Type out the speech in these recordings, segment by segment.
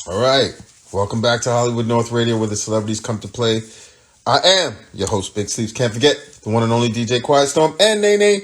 All right. Welcome back to Hollywood North Radio, where the celebrities come to play. I am your host, Big Sleeps. Can't forget the one and only DJ Quiet Storm and Nene.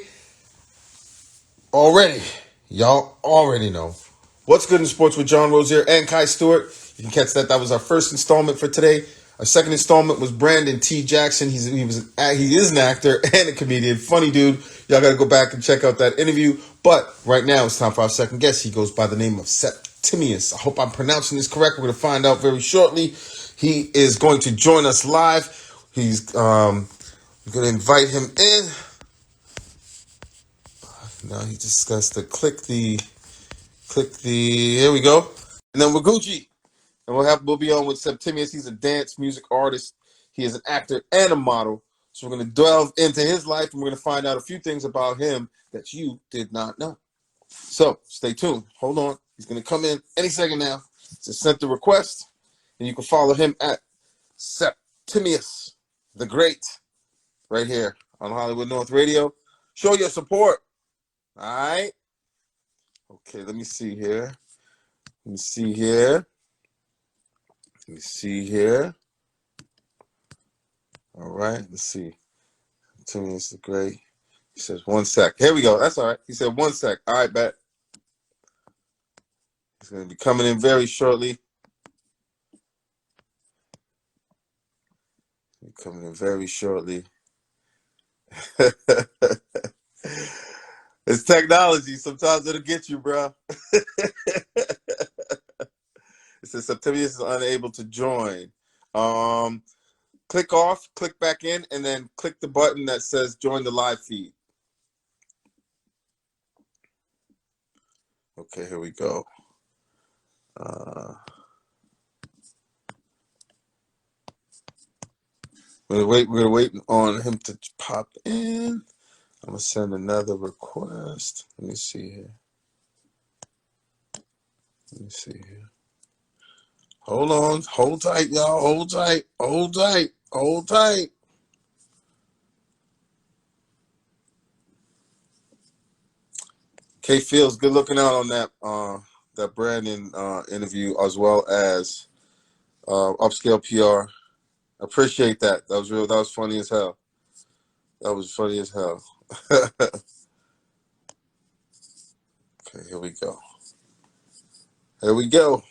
Y'all already know what's good in sports with John Rozier and Kai Stewart. You can catch that. That was our first installment for today. Our second installment was Brandon T. Jackson. He is an actor and a comedian. Funny dude. Y'all got to go back and check out that interview. But right now it's time for our second guest. He goes by the name of Septimius. I hope I'm pronouncing this correct. We're going to find out very shortly. He is going to join us live. We're going to invite him in. Now he just has to click the, here we go. And then we're Gucci. And we'll be on with Septimius. He's a dance music artist. He is an actor and a model. So we're going to delve into his life and we're going to find out a few things about him that you did not know. So stay tuned. Hold on. He's going to come in any second now. Just sent the request. And you can follow him at Septimius the Great right here on Hollywood North Radio. Show your support. All right. Okay, let me see here. All right, let's see. Septimius the Great. He says 1 sec. Here we go. That's all right. He said 1 sec. All right, bet. He's going to be coming in very shortly. It's technology. Sometimes it'll get you, bro. It says Septimius is unable to join. Click off, click back in, and then click the button that says join the live feed. Okay, here we go. We're gonna wait on him to pop in. I'm gonna send another request. Let me see here. Hold on. Hold tight, y'all. Hold tight. K Fields, good looking out on that Brandon interview, as well as Upscale PR. Appreciate that. That was real. That was funny as hell. Okay, here we go. There we go.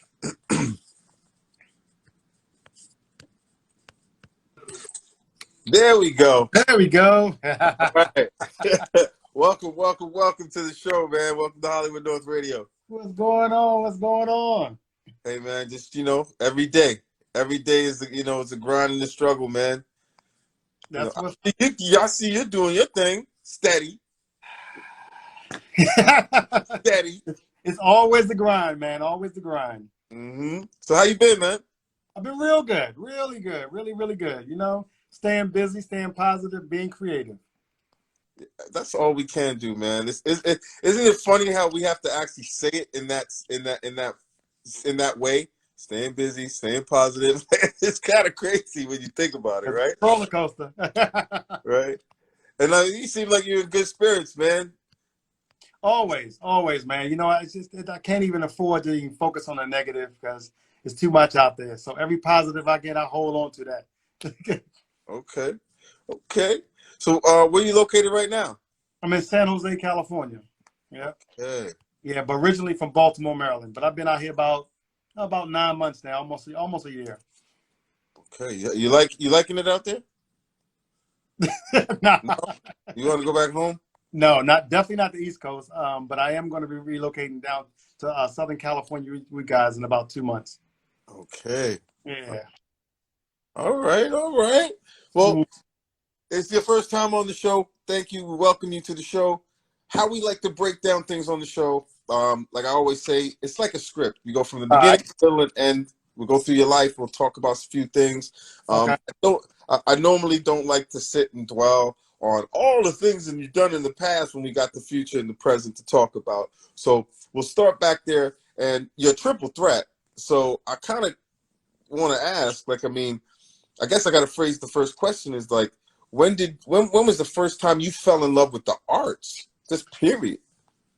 All right. Welcome to the show, man. Welcome to Hollywood North Radio. What's going on? Hey, man, just, every day. Every day is, it's a grind and a struggle, man. That's what I see you doing your thing. Steady. It's always the grind, man. Always the grind. Mm-hmm. So how you been, man? I've been real good. Really good. Really good. Staying busy, staying positive, being creative. That's all we can do, man. Isn't it funny how we have to actually say it in that way? Staying busy, staying positive. It's kind of crazy when you think about it, right? Roller coaster. Right. And you seem like you're in good spirits, man. Always, man. I can't even afford to even focus on the negative because it's too much out there. So every positive I get, I hold on to that. Okay. So where are you located right now? I'm in San Jose, California. Yeah. Okay. Yeah, but originally from Baltimore, Maryland. But I've been out here about 9 months now, almost a year. Okay. You liking it out there? No. You want to go back home? No, definitely not the East Coast. But I am going to be relocating down to Southern California with guys in about 2 months. Okay. Yeah. All right. Well, it's your first time on the show. Thank you. We welcome you to the show. How we like to break down things on the show, like I always say, it's like a script. We go from the beginning to the middle and end. We'll go through your life. We'll talk about a few things. Okay. I normally don't like to sit and dwell on all the things that you've done in the past when we got the future and the present to talk about. So we'll start back there. And you're a triple threat. So I kind of want to ask, I guess I got to phrase the first question is when was the first time you fell in love with the arts? Just period.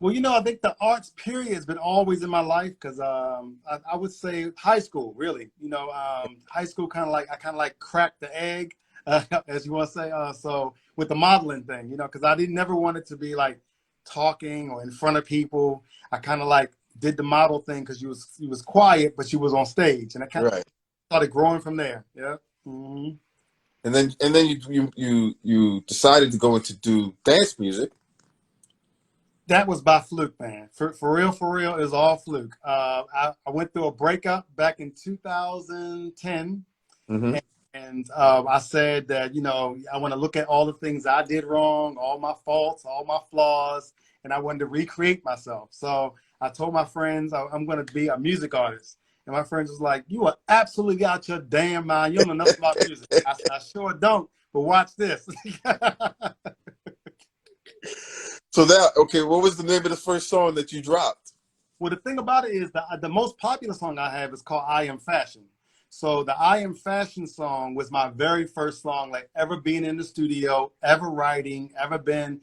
Well, I think the arts period has been always in my life because I would say high school, really. High school kind of like cracked the egg, as you want to say. So with the modeling thing, because I didn't never wanted to be like talking or in front of people. I kind of like did the model thing because you was quiet, but you was on stage, and I kind of Right. started growing from there. Yeah. Hmm. And then you decided to go into do dance music. That was by fluke, man. For real, it was all fluke. I went through a breakup back in 2010, Hmm. and I said that I want to look at all the things I did wrong, all my faults, all my flaws, and I wanted to recreate myself. So I told my friends I'm going to be a music artist, and my friends was like, "You are absolutely out your damn mind. You don't know nothing about music." I said, "I sure don't, but watch this." So that okay, what was the name of the first song that you dropped? Well, the thing about it is the most popular song I have is called "I Am Fashion." So the "I Am Fashion" song was my very first song, like ever being in the studio, ever writing, ever been,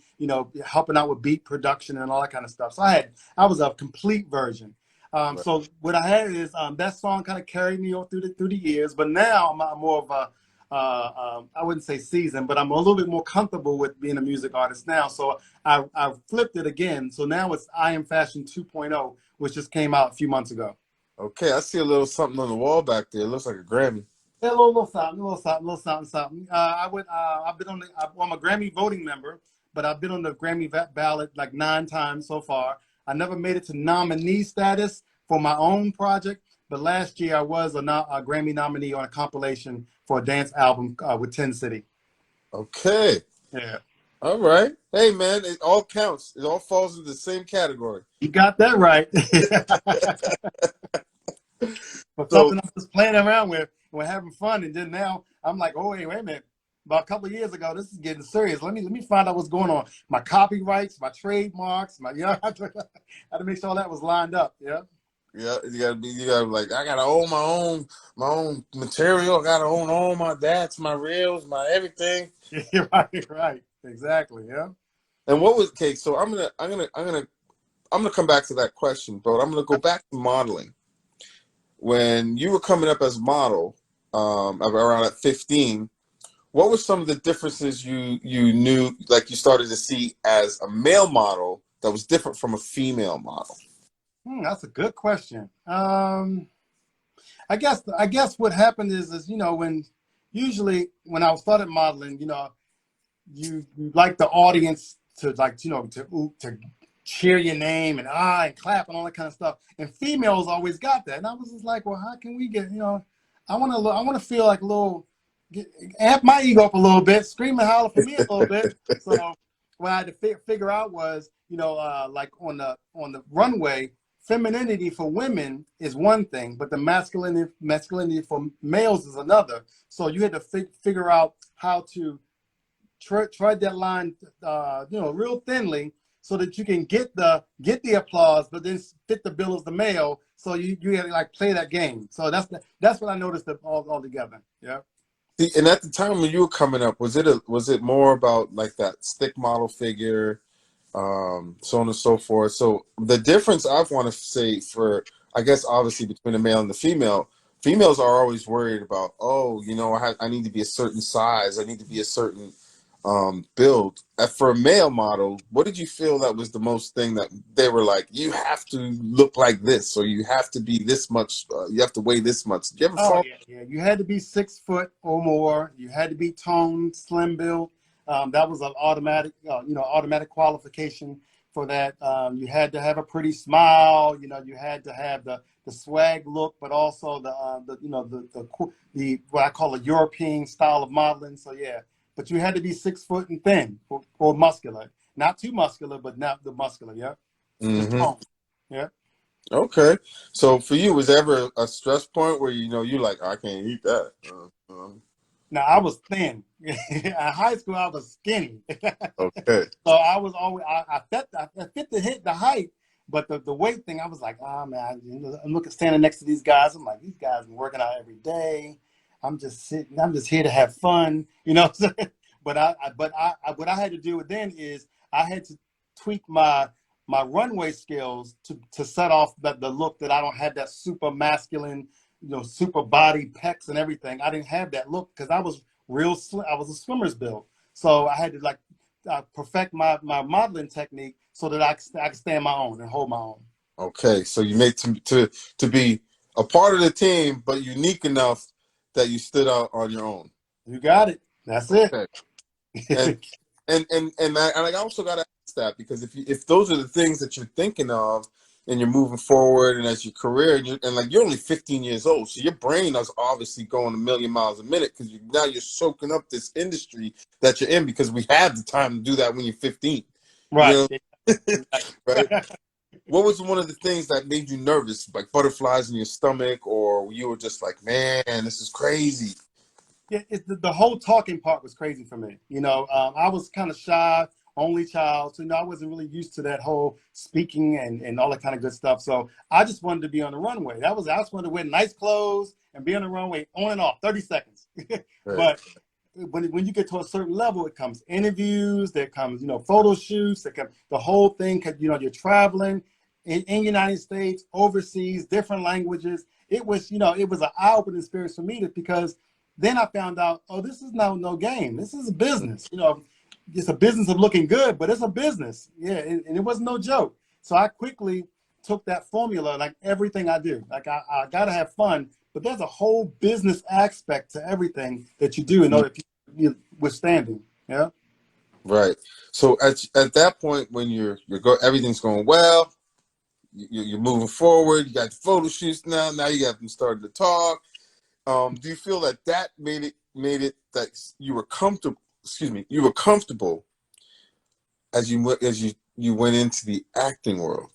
helping out with beat production and all that kind of stuff. So I was a complete version. Right. So what I had is that song kind of carried me on through the years. But now I'm more of a I wouldn't say seasoned, but I'm a little bit more comfortable with being a music artist now. So I flipped it again. So now it's "I Am Fashion 2.0," which just came out a few months ago. Okay, I see a little something on the wall back there. It looks like a Grammy. Yeah, a little something, a little something, a little something, something. I've been I'm a Grammy voting member, but I've been on the Grammy ballot like 9 times so far. I never made it to nominee status for my own project, but last year I was a Grammy nominee on a compilation for a dance album with 10 City. Okay. Yeah, All right. Hey man, it all counts. It all falls into the same category. you got that right. For So something I'm just playing around with, we're having fun, and then now I'm like, oh wait a minute. About a couple of years ago, this is getting serious. Let me find out what's going on. My copyrights, my trademarks, I had to make sure all that was lined up. Yeah. yeah, you gotta like I gotta own my own material. I gotta own all my dats, my reels, my everything. Yeah, right, right. Exactly. Yeah. And what was okay, so I'm gonna come back to that question, but I'm gonna go back to modeling. When you were coming up as a model, around at 15, what were some of the differences you knew, like you started to see as a male model that was different from a female model? That's a good question. I guess what happened is when usually when I started modeling, you like the audience to like to cheer your name and and clap and all that kind of stuff. And females always got that, and I was just like, well, how can we get I want to feel like a little amp my ego up a little bit, scream and holler for me a little bit. So what I had to figure out was like on the runway. Femininity for women is one thing, but the masculinity for males is another. So you had to figure out how to tread that line, real thinly, so that you can get the applause, but then fit the bill as the male. So you had to like play that game. So that's what I noticed all together. Yeah. See, and at the time when you were coming up, was it more about like that stick model figure, so on and so forth? So the difference I want to say for, I guess obviously between the male and the female, females are always worried about, oh, I need to be a certain size, I need to be a certain build. For a male model, what did you feel that was the most thing that they were like, you have to look like this, or you have to be this much, you have to weigh this much? Did you ever Oh fall? yeah, yeah. You had to be 6 foot or more. You had to be toned, slim built. That was an automatic qualification for that. You had to have a pretty smile. You had to have the swag look, but also the what I call a European style of modeling. So yeah, but you had to be 6 foot and thin or muscular. Not too muscular, but not the muscular. Yeah, just Hmm. toned. Yeah. Okay. So for you, was there ever a stress point where you like, I can't eat that? Now I was thin. In high school, I was skinny. Okay. So I was always I fit to hit the height, but the weight thing, I was like, oh man, I'm looking standing next to these guys. I'm like, these guys are working out every day. I'm just sitting. I'm just here to have fun, But what I had to do then is I had to tweak my runway skills to set off the look that I don't have that super masculine, super body pecs and everything. I didn't have that look because I was I was a swimmer's build. So I had to like perfect my modeling technique so that I could stand my own and hold my own. Okay, so you made to be a part of the team, but unique enough that you stood out on your own. You got it. That's it. Okay, and I also got to ask that because if those are the things that you're thinking of and you're moving forward and as your career and like you're only 15 years old, so your brain is obviously going a million miles a minute because now you're soaking up this industry that you're in because we have the time to do that when you're 15. Right. You know, right? What was one of the things that made you nervous, like butterflies in your stomach, or you were just like, man, this is crazy? Yeah, the whole talking part was crazy for me. I was kind of shy, only child, so I wasn't really used to that whole speaking and all that kind of good stuff. So I just wanted to be on the runway. I just wanted to wear nice clothes and be on the runway on and off, 30 seconds. Right. But when you get to a certain level, it comes interviews, there comes photo shoots, there comes the whole thing. You're traveling in United States, overseas, different languages. It was an eye-opening experience for me because then I found out, oh, this is no game. This is a business. It's a business of looking good, but it's a business. Yeah, and it wasn't no joke. So I quickly took that formula, like everything I do. Like I gotta have fun, but there's a whole business aspect to everything that you do in order to be withstanding. Yeah. Right. So at that point, when everything's going well, you're moving forward. You got the photo shoots now. Now you got them starting to talk. Do you feel that made it that you were comfortable? Excuse me, you were comfortable as you went into the acting world.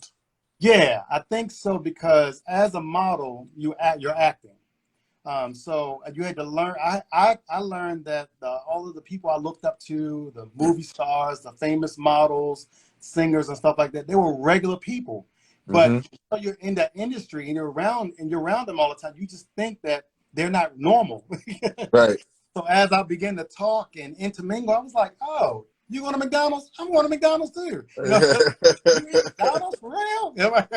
Yeah, I think so because as a model, you're acting. So you had to learn. I learned that all of the people I looked up to, the movie stars, the famous models, singers, and stuff like that, they were regular people. But Mm-hmm. you're in that industry and you're around them all the time. You just think that they're not normal. Right. So as I began to talk and intermingle, I was like, oh, you going to McDonald's? I'm going to McDonald's too. You eat McDonald's for real? You don't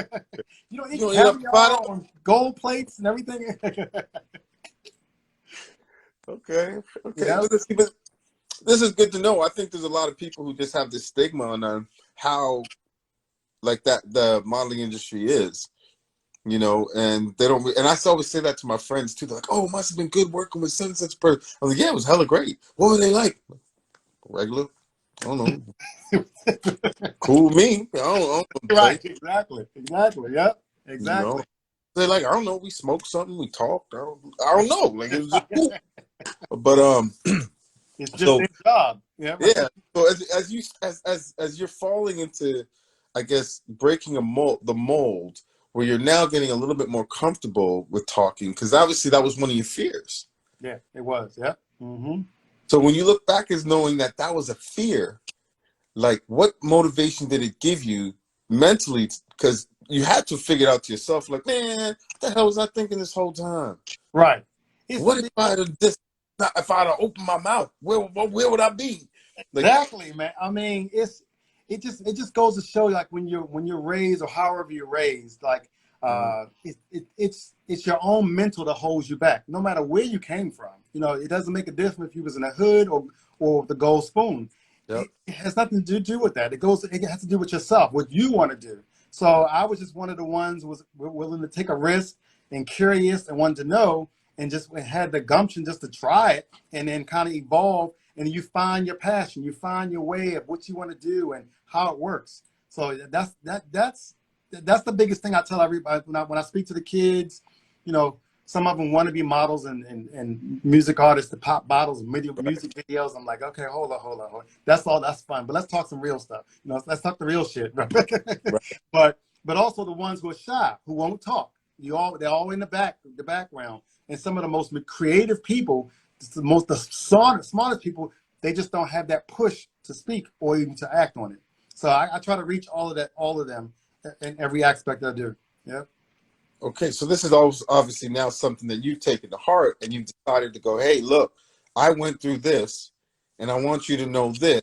You eat gonna eat up caviar on gold plates and everything? Okay. Okay. Yeah. But this is good to know. I think there's a lot of people who just have this stigma on how like that the modeling industry is, and they don't. And I always say that to my friends too. They're like, "Oh, it must have been good working with such and such person." I was like, "Yeah, it was hella great." What were they like? Regular. I don't know. Cool me. I don't play. Right. Exactly. Yep. You know. Exactly. They're like, I don't know. We smoked something. We talked. I don't know. Like it was just cool. But It's just so their job. Yeah. yeah. So as you're falling into, I guess, breaking the mold, where you're now getting a little bit more comfortable with talking, because obviously that was one of your fears. Yeah. It was. Yeah. Mm-hmm. So when you look back as knowing that was a fear, like what motivation did it give you mentally? Because you had to figure it out to yourself, like, man, what the hell was I thinking this whole time? Right. It's What if I had if I'd have opened my mouth, where would I be? Like, exactly, man. I mean, it just goes to show, like when you're raised or however you're raised, like it's your own mental that holds you back, no matter where you came from. It doesn't make a difference if you was in a hood or the gold spoon. yep. It has nothing to do with that. It has to do with yourself, what you want to do. So I was just one of the ones who was willing to take a risk and curious and wanted to know and just had the gumption just to try it and then kind of evolve and you find your passion, you find your way of what you want to do and how it works. So that's the biggest thing I tell everybody when I speak to the kids. Some of them want to be models and music artists, the pop bottles, music videos. I'm like, okay, hold on. That's all. That's fun, but let's talk some real stuff. Let's talk the real shit. Right? Right. but also the ones who are shy, who won't talk. They're all in the background, and some of the most creative people, the smartest people, they just don't have that push to speak or even to act on it. So I try to reach all of them in every aspect I do. Yeah. Okay, so this is obviously now something that you've taken to heart and you've decided to go, hey, look, I went through this and I want you to know this.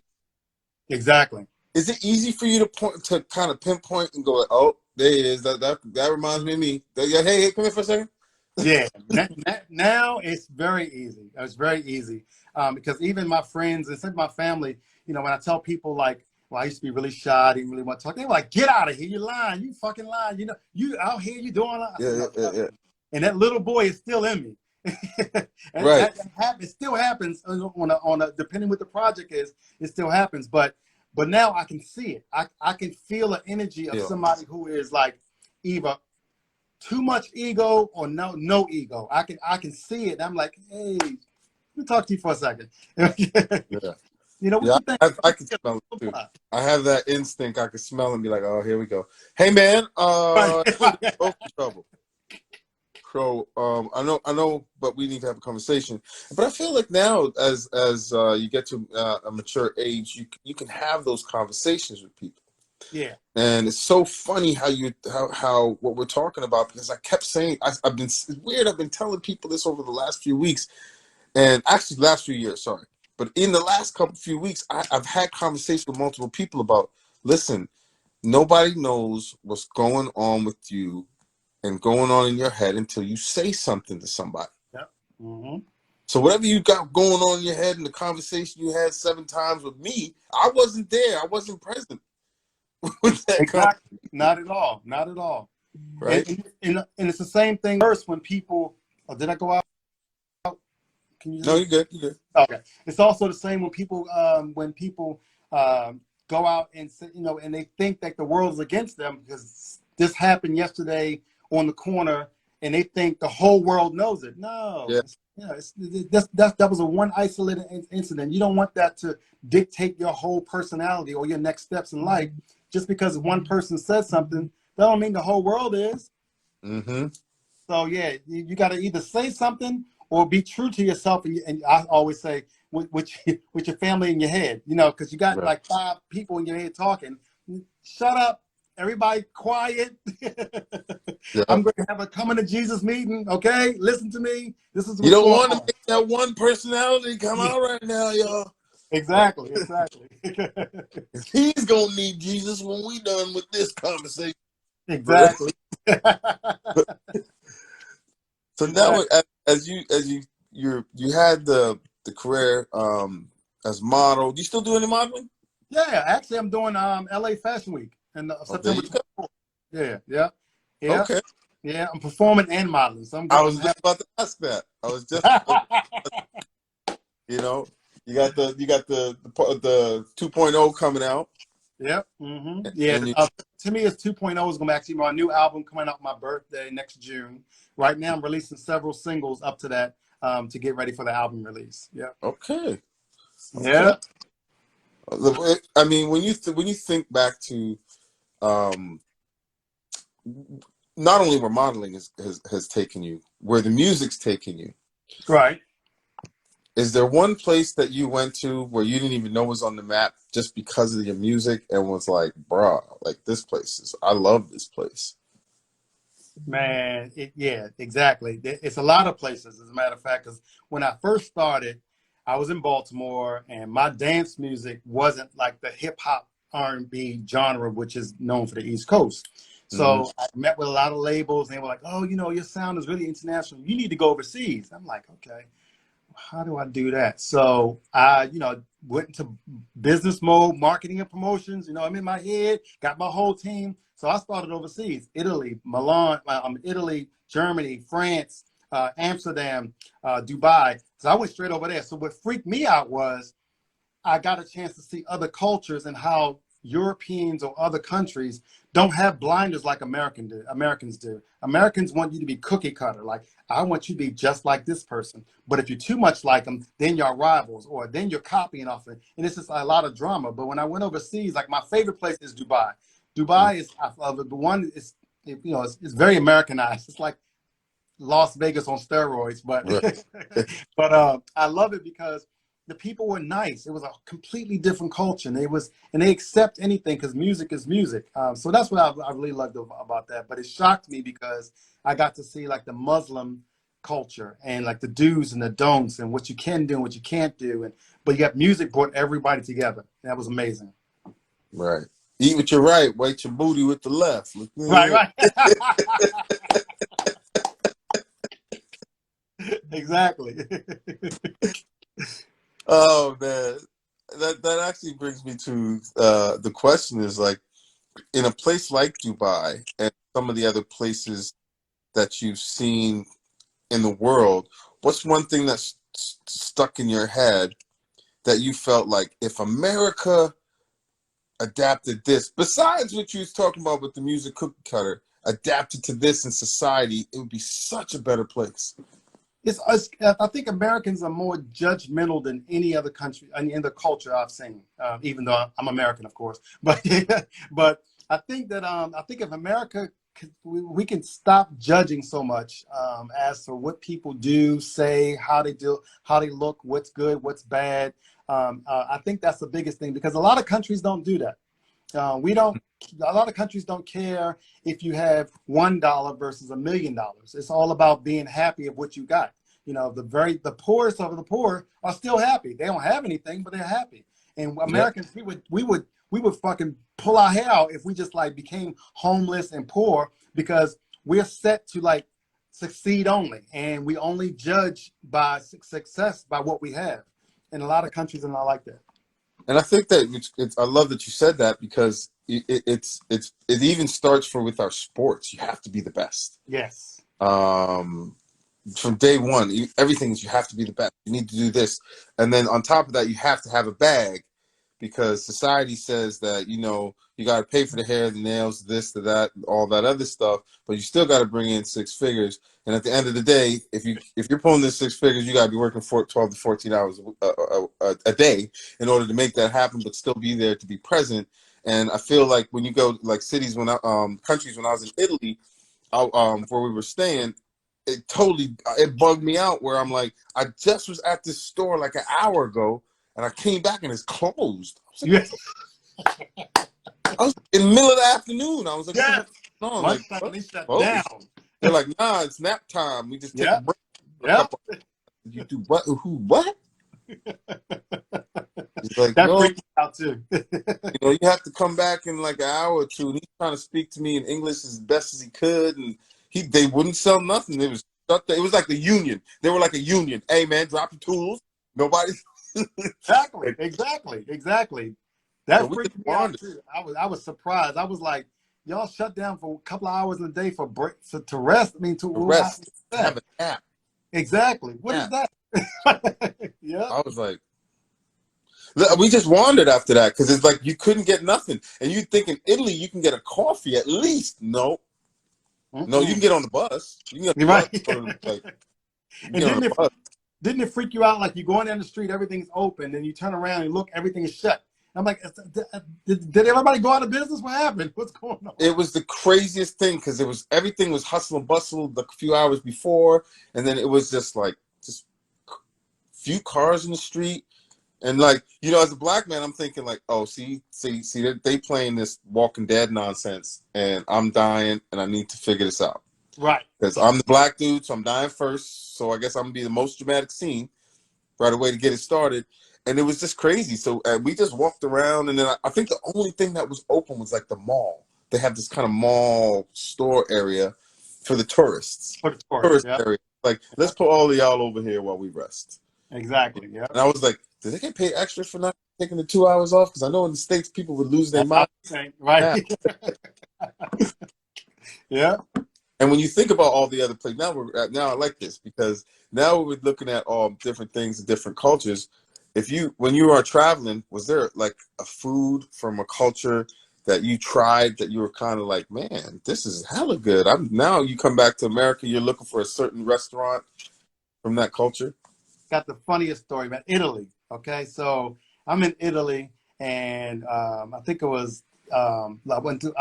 Exactly. Is it easy for you to point to kind of pinpoint and go, like, oh, there it is. That reminds me of me. Hey, come here for a second. Yeah, now it's very easy. It's very easy because even my friends and some of my family, you know, when I tell people like, well, I used to be really shy, I didn't really want to talk. They were like, "Get out of here! You're lying. You fucking lying. You know, you out here, you doing." I Yeah, said, yeah, "No, yeah, trust yeah. me." And that little boy is still in me, and Right. that it still happens on a depending what the project is. It still happens, but now I can see it. I can feel the energy of Yeah. somebody who is like either too much ego or no ego. I can see it. And I'm like, hey, let me talk to you for a second. Yeah. You know what Yeah. you think? I can smell it too. I have that instinct. I can smell it and be like, oh, here we go. Hey, man. Right. We're both in trouble. So I know, but we need to have a conversation. But I feel like now, as you get to a mature age, you can have those conversations with people. Yeah. And it's so funny how what we're talking about, because I kept saying I've been it's weird. I've been telling people this over the last few weeks, and actually last few years. Sorry, but in the last couple few weeks, I've had conversations with multiple people about. Listen, nobody knows what's going on with you and going on in your head until you say something to somebody. Yep. Mm-hmm. So whatever you got going on in your head in the conversation you had 7 times with me, I wasn't there. I wasn't present with that Exactly. Not at all. Not at all. right? And it's the same thing first when people. Oh, did I go out? Can you hear No, me? you're good. You're good. Okay. It's also the same when people go out and say, you know, and they think that the world is against them because this happened yesterday on the corner, and they think the whole world knows it. No, Yeah. that was a one isolated incident. You don't want that to dictate your whole personality or your next steps in life. Just because one person says something, that don't mean the whole world is. Mm-hmm. So yeah, you got to either say something or be true to yourself. And I always say with your family in your head, you know, because you got Right. like 5 people in your head talking. Shut up, everybody, quiet. Yeah. I'm going to have a coming to Jesus meeting. Okay, listen to me. This is You what's don't going want to on. make that one personality come Yeah, out right now, y'all. exactly, exactly, He's gonna need Jesus when we done with this conversation. exactly, So now, exactly. you had the career as model. Do you still do any modeling? Yeah, actually, I'm doing LA Fashion Week in Oh, there September you go. 24th. Yeah, yeah, yeah. Okay. Yeah, I'm performing and modeling, so I I'm was just having. about to ask that. I was just, you know, you got the 2.0 coming out, Yep. Yeah. and you To me, it's 2.0 is going to be actually my new album coming out my birthday next June. Right now, I'm releasing several singles up to that to get ready for the album release. Yeah. okay, okay. Yeah. I mean, when you think back to um, not only where modeling has taken you, where the music's taken you, Right. is there one place that you went to where you didn't even know was on the map just because of your music and was like, bruh, like this place is, I love this place. Man, yeah, exactly. It's a lot of places, as a matter of fact, because when I first started, I was in Baltimore, and my dance music wasn't like the hip hop R&B genre, which is known for the East Coast. Hmm. So I met with a lot of labels, and they were like, "Oh, you know, your sound is really international. You need to go overseas." I'm like, "Okay, how do I do that?" So I, went into business mode, marketing and promotions. I'm in my head, got my whole team. So I started overseas, Italy, Milan, Italy, Germany, France, Amsterdam, Dubai. So I went straight over there. So what freaked me out was I got a chance to see other cultures and how Europeans or other countries don't have blinders like Americans do. Americans want you to be cookie cutter. Like, I want you to be just like this person. But if you're too much like them, then you're rivals or then you're copying off it. And it's just a lot of drama. But when I went overseas, like my favorite place is Dubai. Dubai is the one is, it's very Americanized. It's like Las Vegas on steroids, but Right. but I love it because the people were nice. It was a completely different culture, and they accept anything because music is music. So that's what I really loved about that. But it shocked me because I got to see like the Muslim culture and like the do's and the don'ts and what you can do and what you can't do, and but yet music brought everybody together. That was amazing. Right. Eat with your right, wait your booty with the left. Right, right. Exactly. Oh man, that actually brings me to the question is like in a place like Dubai and some of the other places that you've seen in the world, what's one thing that's stuck in your head that you felt like if America adapted this, besides what you was talking about with the music cookie cutter, adapted to this in society, it would be such a better place. I think Americans are more judgmental than any other country in the culture I've seen. Even though I'm American, of course, but but I think that I think if America we can stop judging so much as to what people do, say, how they do, how they look, what's good, what's bad. I think that's the biggest thing because a lot of countries don't do that. We don't. A lot of countries don't care if you have $1 versus $1,000,000. It's all about being happy of what you got. You know, the poorest of the poor are still happy. They don't have anything, but they're happy. And Yep. Americans, we would fucking pull our hair out if we just like became homeless and poor because we're set to like succeed only, and we only judge by success by what we have. And a lot of countries are not like that. And I think that I love that you said that because it even starts with our sports. You have to be the best. Yes. From day one, everything is you have to be the best. You need to do this, and then on top of that, you have to have a bag because society says that you got to pay for the hair, the nails, this, the that, all that other stuff, but you still got to bring in 6 figures. And at the end of the day, if you're pulling this 6 figures, you got to be working 12 to 14 hours a day in order to make that happen, but still be there to be present. And I feel like when you go like cities countries when I was in Italy, where we were staying, it bugged me out where I'm like, I just was at this store like an hour ago and I came back and it's closed. Yes. I was in the middle of the afternoon. I was like, what the Yes. hell is going on? Like, Lunchtime, they shut closed. down. They're like, nah, it's nap time. We just take a Yep. break for a Yep. couple. You do what? Who? What? He's like, That yo, freaked me out too. you have to come back in like an hour or two. And he's trying to speak to me in English as best as he could, and they wouldn't sell nothing. It was like the union. They were like a union. Hey man, drop your tools. Nobody. Exactly. So That we just freaked me out wandered. too. I was surprised. I was like, y'all shut down for a couple of hours a day for break to rest. I mean, The how rest is to have that? a nap. Exactly. What is Nap. that? Yeah. I was like, we just wandered after that because it's like you couldn't get nothing, and you think in Italy you can get a coffee at least. No, no, you can Mm-mm. get on the bus. You can get You're on the right. bus. You can And get on the bus. didn't it freak you out? Like you going down the street, everything's open, and you turn around and look, everything is shut. I'm like, did everybody go out of business? What happened? What's going on? It was the craziest thing because everything was hustle and bustle the few hours before, and then it was just few cars in the street. And like, as a black man, I'm thinking like, oh, see, they playing this Walking Dead nonsense, and I'm dying, and I need to figure this out Right. because I'm the black dude, so I'm dying first. So I guess I'm gonna be the most dramatic scene right away to get it started. And it was just crazy. So we just walked around, and then I think the only thing that was open was like the mall. They have this kind of mall store area for the tourists, For the tourists. tourist Yeah. area. Like, let's put all of y'all over here while we rest. Exactly. Yeah. And I was like, did they get paid extra for not taking the 2 hours off? Because I know in the States people would lose their That's what mind. I'm saying. Right. Yeah. Yeah. And when you think about all the other places, now I like this because now we're looking at all different things and different cultures. When you are traveling, was there like a food from a culture that you tried that you were kind of like, man, this is hella good? Now you come back to America, you're looking for a certain restaurant from that culture. Got the funniest story, man. Italy. Okay, so I'm in Italy, and I think it was I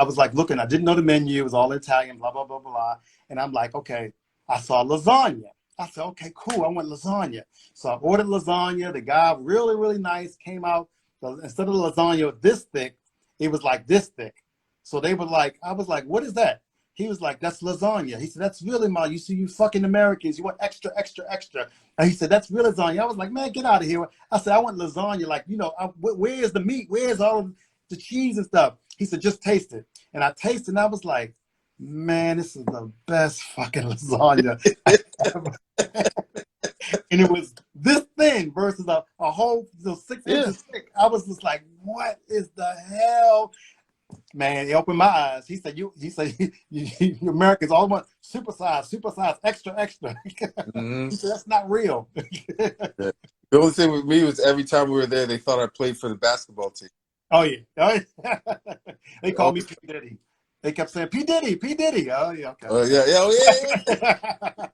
was like looking. I didn't know the menu. It was all Italian. Blah blah blah blah. And I'm like, okay. I saw lasagna. I said, okay, cool. I want lasagna. So I ordered lasagna. The guy, really really nice, came out. So instead of lasagna this thick, it was like this thick. So they were like, I was like, what is that? He was like, that's lasagna. He said, that's really you see, you fucking Americans, you want extra, extra, extra. And he said, that's real lasagna. I was like, man, get out of here. I said, I want lasagna. Like, where is the meat? Where's all of the cheese and stuff. He said, just taste it. And I tasted, and I was like, man, this is the best fucking lasagna I ever. And it was this thin versus a whole 6 Yeah. inches thick. I was just like, what is the hell? Man, he opened my eyes. He said, you Americans all want super size, extra, extra. Hmm. He said, that's not real. Yeah. The only thing with me was every time we were there, they thought I played for the basketball team. Oh yeah. Oh, yeah. They Oh, called me P. Diddy. They kept saying, P. Diddy, P. Diddy. Oh yeah, okay. yeah, yeah, oh, yeah, yeah.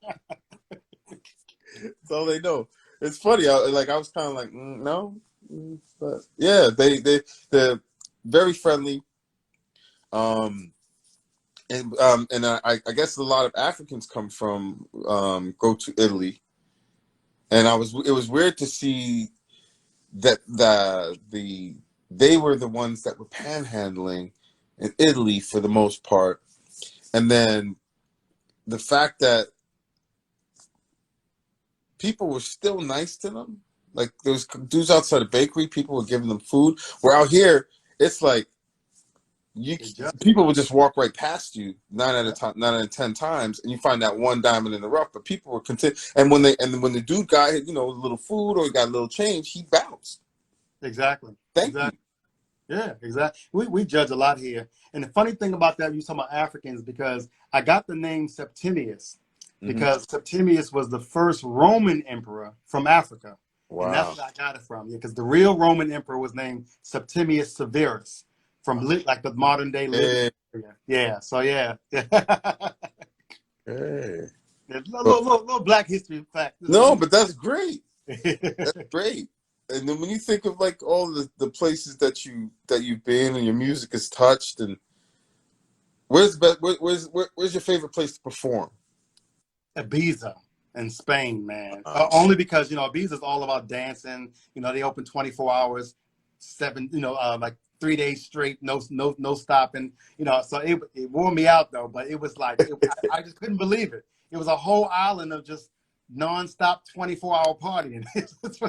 That's all they know. It's funny. I was kind of like, no, but yeah, they're very friendly. Um, and I guess a lot of Africans go to Italy, and it was weird to see that they were the ones that were panhandling in Italy for the most part, and then the fact that people were still nice to them. Like those dudes outside the bakery, people were giving them food. Where out here, it's like you They judge. people would just walk right past you Yeah, 9 out of 10 times, and you find that one diamond in the rough. But people were content, and when the dude got a little food or he got a little change, he bounced. exactly. Thank you. Exactly. Yeah, exactly. We judge a lot here. And the funny thing about that, you talking about Africans, because I got the name Septimius Hmm. because Septimius was the first Roman emperor from Africa. And that's Wow. where I got it from. Yeah, because the real Roman emperor was named Septimius Severus from like the modern day Libya. Hey, Yeah, so yeah. hey. But Little black history fact. no, but that's great. That's great. And then when you think of like all the places that you've been and your music is touched, and where's your favorite place to perform? Ibiza in Spain, man. Uh, Only because Ibiza is all about dancing. They open 24 hours, like 3 days straight, no stopping. So it wore me out though. But it was like I just couldn't believe it. It was a whole island of just nonstop 24-hour partying.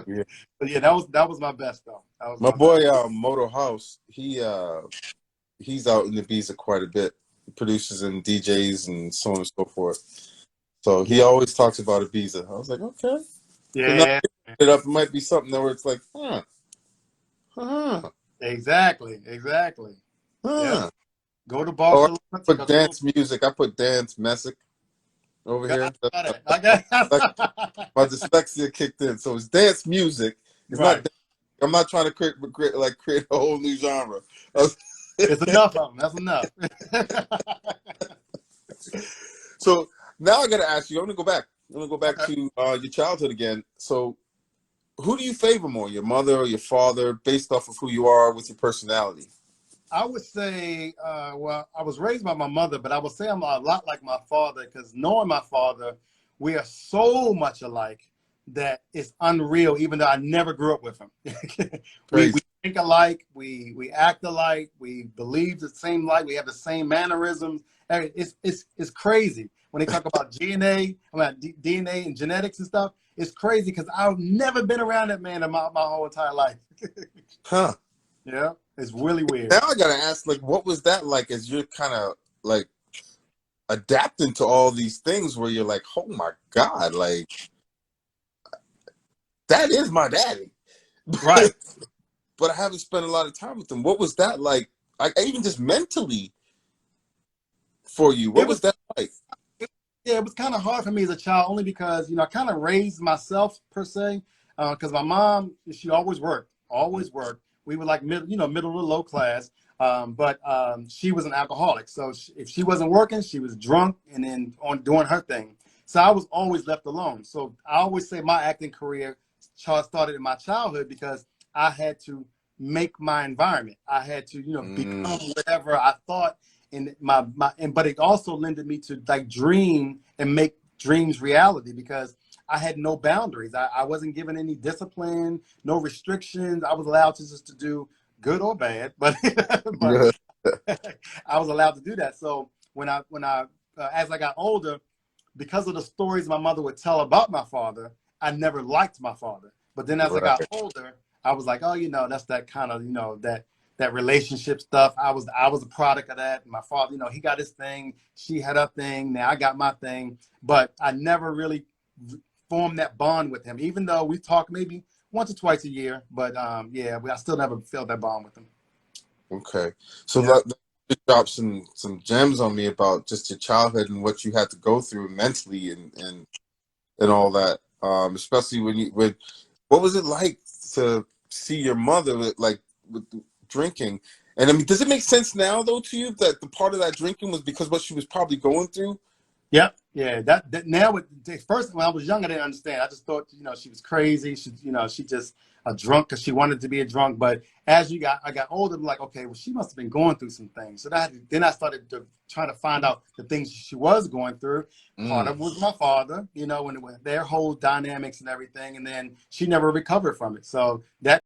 yeah. But yeah, that was my best though. That was My my best. boy Moto House, he's out in Ibiza quite a bit. He produces and DJs and so on and so forth. So he Yeah, always talks about Ibiza. I was like, okay. So now yeah, it might be something where it's like, huh, exactly. Yep. huh. Go to Or Barcelona I to put go. dance music. I put dance messic over I here. got it. I got Like it. my dyslexia kicked in, so it's dance music. It's not. Right. I'm not trying to create a whole new genre. It's enough of them. That's enough. So now I got to ask you. I'm gonna go back. I'm gonna go back Okay. to your childhood again. So who do you favor more, your mother or your father, based off of who you are with your personality? I would say, well, I was raised by my mother, but I would say I'm a lot like my father because knowing my father, we are so much alike that it's unreal, even though I never grew up with him. We Crazy. think alike, we act alike, we believe the same like, we have the same mannerisms. It's crazy when they talk about DNA and genetics and stuff. It's crazy because I've never been around that man in my whole entire life. Huh. Yeah, it's really weird. Now I gotta ask, like, what was that like as you're kind of like adapting to all these things where you're like, oh my God, like that is my daddy. Right. But I haven't spent a lot of time with him. What was that like? Even just mentally for you, what It was was that like? Yeah, it was kind of hard for me as a child, only because I kind of raised myself per se. Because my mom, she always worked, always worked. We were like middle to low class, but she was an alcoholic. So if she wasn't working, she was drunk and then on doing her thing. So I was always left alone. So I always say my acting career started in my childhood because I had to make my environment. I had to Mm, become whatever I thought, and but it also lended me to like dream and make dreams reality because I had no boundaries. I wasn't given any discipline, no restrictions. I was allowed to just to do good or bad, but but yeah. I was allowed to do that. So when I as I got older, because of the stories my mother would tell about my father, I never liked my father. But then as I got Right. older, I was like, oh, that's that kind of, that that relationship stuff. I was a product of that. My father, he got his thing, she had her thing, now I got my thing. But I never really formed that bond with him, even though we talk maybe once or twice a year. But yeah, I still never felt that bond with him. Okay. So Yeah. that just dropped some gems on me about just your childhood and what you had to go through mentally and all that. Especially when what was it like to see your mother with drinking? And I mean, does it make sense now though to you that the part of that drinking was because what she was probably going through? Yep. Yeah. That now first when I was young, I didn't understand. I just thought, she was crazy. She just a drunk because she wanted to be a drunk. But as I got older, I'm like, okay, well, she must have been going through some things. So then I started trying to find out the things she was going through. Part Mm. of it was my father, when their whole dynamics and everything, and then she never recovered from it. So that